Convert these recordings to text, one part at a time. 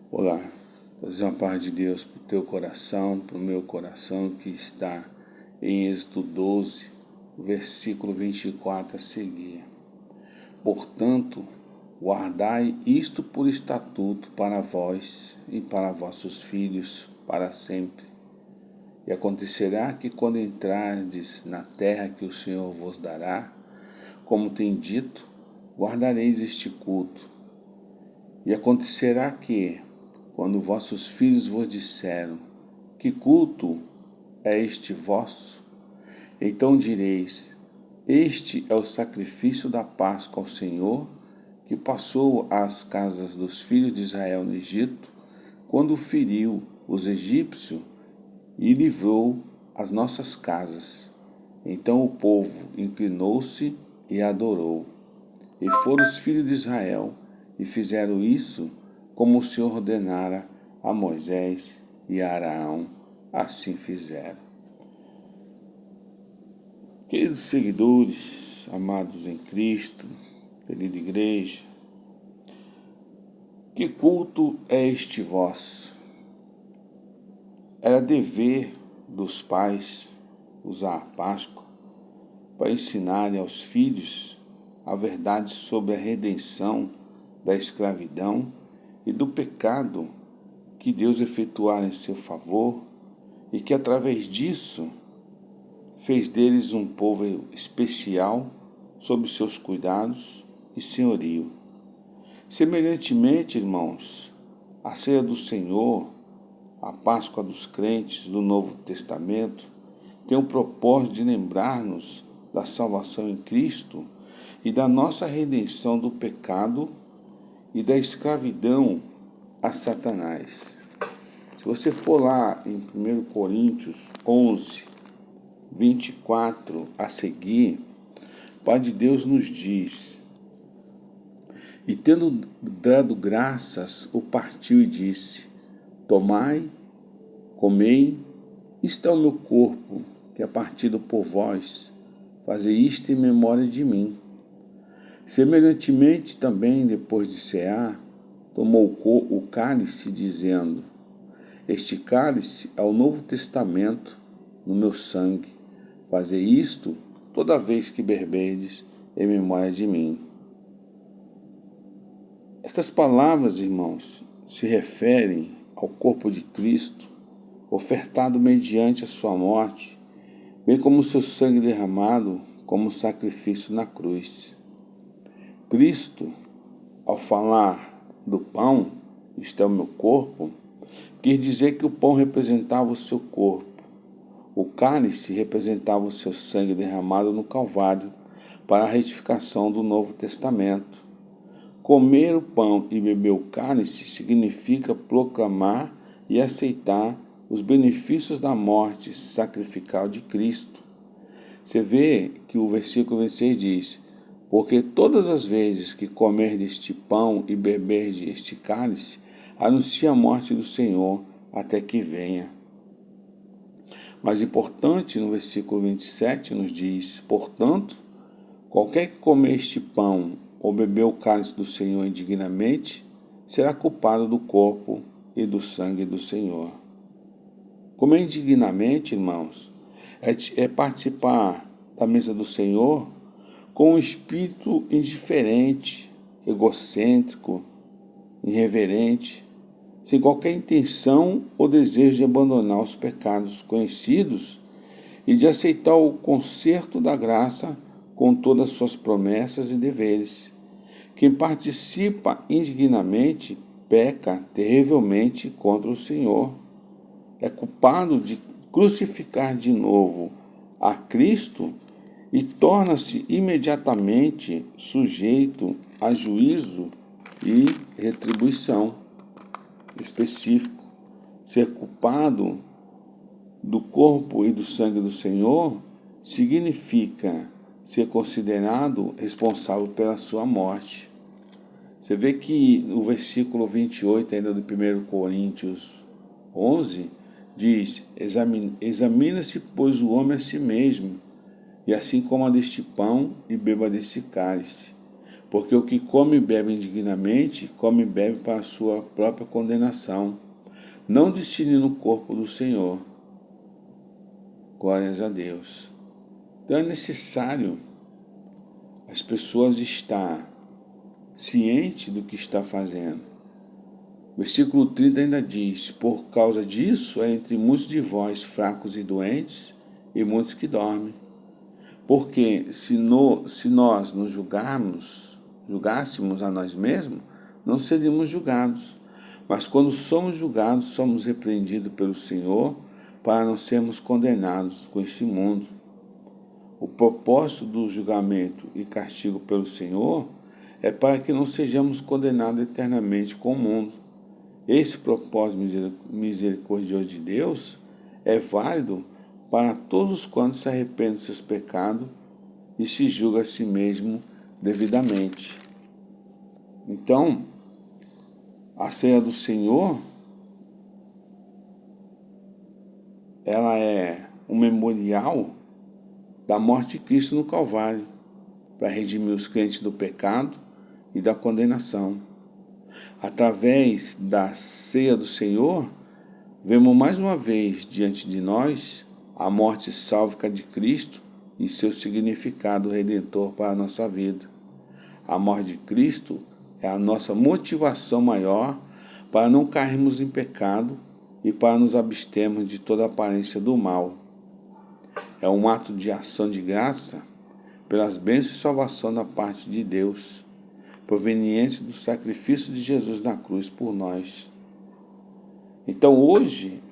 Olá, trazer uma paz de Deus para o teu coração, para o meu coração, que está em Êxodo 12, versículo 24 a seguir. Portanto, guardai isto por estatuto para vós e para vossos filhos para sempre. E acontecerá que quando entrardes na terra que o Senhor vos dará, como tem dito, guardareis este culto. E acontecerá que, quando vossos filhos vos disseram: que culto é este vosso? Então direis: este é o sacrifício da Páscoa ao Senhor, que passou às casas dos filhos de Israel no Egito, quando feriu os egípcios e livrou as nossas casas. Então o povo inclinou-se e adorou. E foram os filhos de Israel e fizeram isso como o Senhor ordenara a Moisés e a Araão. Assim fizeram. Queridos seguidores, amados em Cristo, querida igreja, que culto é este vosso? Era dever dos pais usar a Páscoa para ensinarem aos filhos a verdade sobre a redenção da escravidão e do pecado que Deus efetuara em seu favor e que através disso fez deles um povo especial sob seus cuidados e senhorio. Semelhantemente, irmãos, a ceia do Senhor, a Páscoa dos crentes do Novo Testamento, tem o propósito de lembrar-nos da salvação em Cristo e da nossa redenção do pecado e da escravidão a Satanás. Se você for lá em 1 Coríntios 11, 24 a seguir, o Pai de Deus nos diz: e tendo dado graças, o partiu e disse: tomai, comei, isto é o meu corpo, que é partido por vós, fazei isto em memória de mim. Semelhantemente também, depois de cear, tomou o cálice, dizendo: este cálice é o Novo Testamento no meu sangue. Fazei isto toda vez que beberdes em memória de mim. Estas palavras, irmãos, se referem ao corpo de Cristo, ofertado mediante a sua morte, bem como o seu sangue derramado como sacrifício na cruz. Cristo, ao falar do pão, isto é o meu corpo, quis dizer que o pão representava o seu corpo. O cálice representava o seu sangue derramado no Calvário para a retificação do Novo Testamento. Comer o pão e beber o cálice significa proclamar e aceitar os benefícios da morte sacrificial de Cristo. Você vê que o versículo 26 diz: porque todas as vezes que comer deste pão e beber deste cálice, anuncia a morte do Senhor até que venha. Mais importante, no versículo 27 nos diz: portanto, qualquer que comer este pão ou beber o cálice do Senhor indignamente, será culpado do corpo e do sangue do Senhor. Comer indignamente, irmãos, é participar da mesa do Senhor com um espírito indiferente, egocêntrico, irreverente, sem qualquer intenção ou desejo de abandonar os pecados conhecidos e de aceitar o concerto da graça com todas as suas promessas e deveres. Quem participa indignamente peca terrivelmente contra o Senhor. É culpado de crucificar de novo a Cristo e torna-se imediatamente sujeito a juízo e retribuição específico. Ser culpado do corpo e do sangue do Senhor significa ser considerado responsável pela sua morte. Você vê que o versículo 28 ainda do 1 Coríntios 11 diz: examina-se, pois, o homem a si mesmo, e assim coma deste pão e beba deste cálice. Porque o que come e bebe indignamente, come e bebe para a sua própria condenação, não discernindo o corpo do Senhor. Glórias a Deus. Então é necessário as pessoas estar cientes do que está fazendo. Versículo 30 ainda diz: por causa disso, é entre muitos de vós fracos e doentes, e muitos que dormem. Porque se nós nos julgássemos a nós mesmos, não seríamos julgados. Mas quando somos julgados, somos repreendidos pelo Senhor, para não sermos condenados com este mundo. O propósito do julgamento e castigo pelo Senhor é para que não sejamos condenados eternamente com o mundo. Esse propósito misericordioso de Deus é válido para todos quantos se arrependem dos seus pecados e se julgam a si mesmo devidamente. Então, a ceia do Senhor, ela é um memorial da morte de Cristo no Calvário, para redimir os crentes do pecado e da condenação. Através da ceia do Senhor, vemos mais uma vez diante de nós a morte sálvica de Cristo e seu significado redentor para a nossa vida. A morte de Cristo é a nossa motivação maior para não cairmos em pecado e para nos abstermos de toda aparência do mal. É um ato de ação de graça pelas bênçãos e salvação da parte de Deus, provenientes do sacrifício de Jesus na cruz por nós. Então hoje,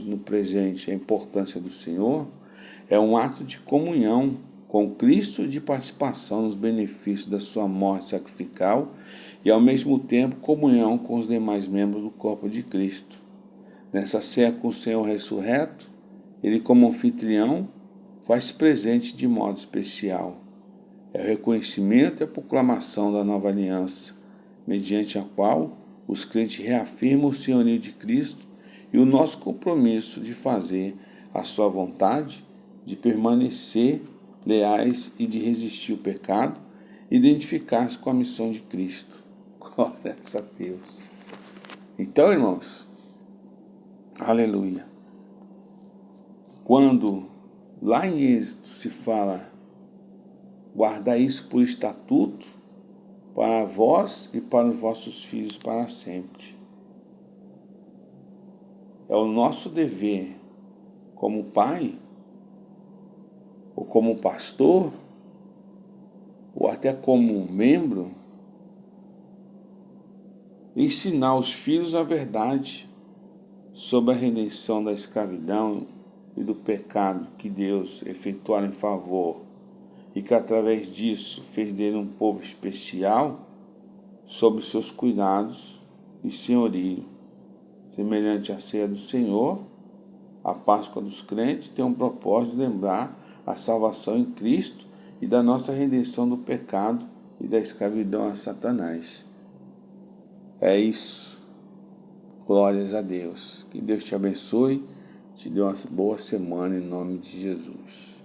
no presente, a importância do Senhor é um ato de comunhão com Cristo e de participação nos benefícios da sua morte sacrificial e, ao mesmo tempo, comunhão com os demais membros do corpo de Cristo. Nessa ceia com o Senhor ressurreto, Ele, como anfitrião, faz presente de modo especial. É o reconhecimento e a proclamação da nova aliança, mediante a qual os crentes reafirmam o senhorio de Cristo e o nosso compromisso de fazer a sua vontade, de permanecer leais e de resistir ao pecado, identificar-se com a missão de Cristo. Glória a Deus. Então, irmãos, aleluia. Quando lá em Êxodo se fala, guardar isso por estatuto para vós e para os vossos filhos para sempre. É o nosso dever como pai, ou como pastor, ou até como membro, ensinar os filhos a verdade sobre a redenção da escravidão e do pecado que Deus efetuou em favor e que através disso fez dele um povo especial sob seus cuidados e senhorio. Semelhante à ceia do Senhor, a Páscoa dos crentes tem um propósito de lembrar a salvação em Cristo e da nossa redenção do pecado e da escravidão a Satanás. É isso. Glórias a Deus. Que Deus te abençoe, te dê uma boa semana em nome de Jesus.